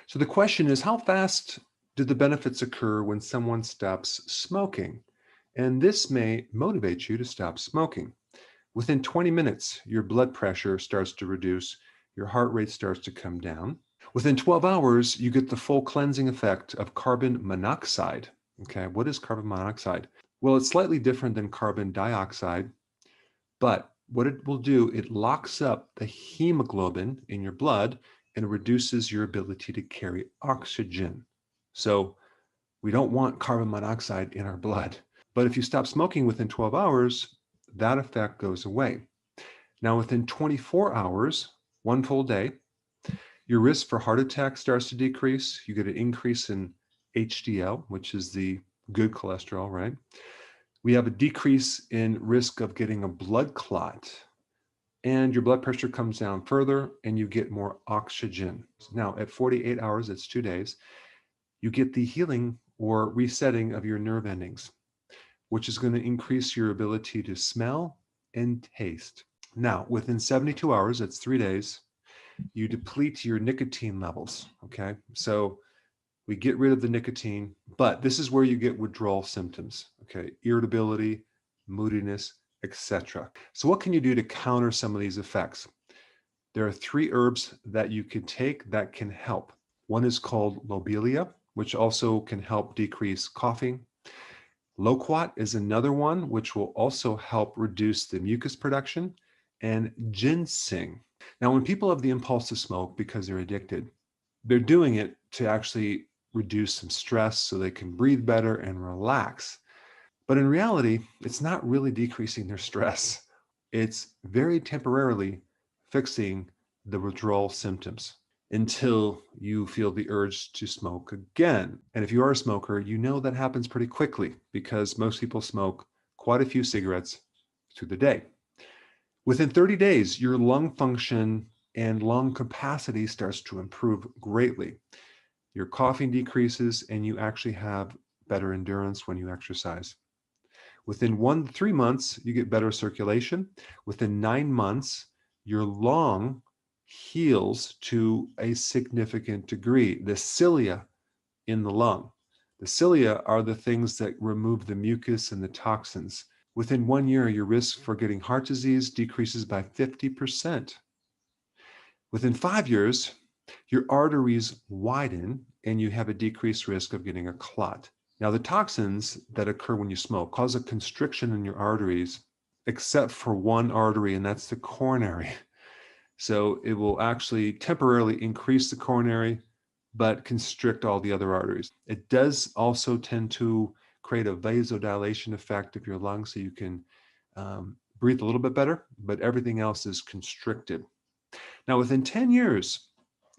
So the question is, how fast do the benefits occur when someone stops smoking? And this may motivate you to stop smoking. Within 20 minutes, your blood pressure starts to reduce, your heart rate starts to come down. Within 12 hours, you get the full cleansing effect of carbon monoxide. Okay, what is carbon monoxide? Well, it's slightly different than carbon dioxide, but what it will do, it locks up the hemoglobin in your blood and reduces your ability to carry oxygen. So we don't want carbon monoxide in our blood. But if you stop smoking within 12 hours, that effect goes away. Now, within 24 hours, one full day, your risk for heart attack starts to decrease. You get an increase in HDL, which is the good cholesterol, right? We have a decrease in risk of getting a blood clot, and your blood pressure comes down further and you get more oxygen. Now, at 48 hours, it's 2 days, you get the healing or resetting of your nerve endings, which is going to increase your ability to smell and taste. Now, within 72 hours, that's 3 days, you deplete your nicotine levels, okay? So we get rid of the nicotine, but this is where you get withdrawal symptoms, okay? Irritability, moodiness, etc. So what can you do to counter some of these effects? There are 3 herbs that you could take that can help. One is called lobelia, which also can help decrease coughing. Loquat is another one, which will also help reduce the mucus production, and ginseng. Now, when people have the impulse to smoke because they're addicted, they're doing it to actually reduce some stress so they can breathe better and relax. But in reality, it's not really decreasing their stress. It's very temporarily fixing the withdrawal symptoms until you feel the urge to smoke again. And if you are a smoker, you know that happens pretty quickly because most people smoke quite a few cigarettes through the day. Within 30 days, your lung function and lung capacity starts to improve greatly. Your coughing decreases and you actually have better endurance when you exercise. Within 1 to 3 months, you get better circulation. Within 9 months, your lung heals to a significant degree. The cilia in the lung. The cilia are the things that remove the mucus and the toxins. Within 1 year, your risk for getting heart disease decreases by 50%. Within 5 years, your arteries widen and you have a decreased risk of getting a clot. Now, the toxins that occur when you smoke cause a constriction in your arteries, except for one artery, and that's the coronary. So it will actually temporarily increase the coronary, but constrict all the other arteries. It does also tend to create a vasodilation effect of your lungs so you can breathe a little bit better, but everything else is constricted. Now, within 10 years,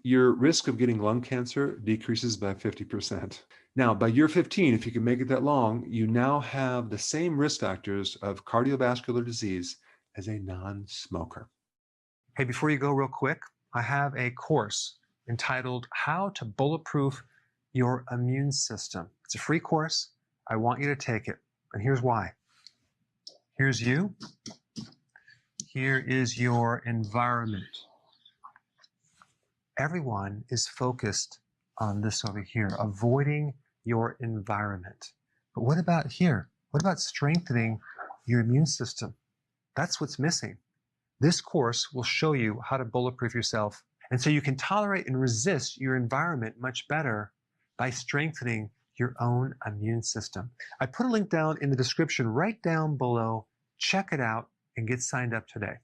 your risk of getting lung cancer decreases by 50%. Now, by year 15, if you can make it that long, you now have the same risk factors of cardiovascular disease as a non-smoker. Hey, before you go real quick, I have a course entitled How to Bulletproof Your Immune System. It's a free course. I want you to take it. And here's why. Here's you. Here is your environment. Everyone is focused on this over here, avoiding your environment. But what about here? What about strengthening your immune system? That's what's missing. This course will show you how to bulletproof yourself, and so you can tolerate and resist your environment much better by strengthening your own immune system. I put a link down in the description right down below. Check it out and get signed up today.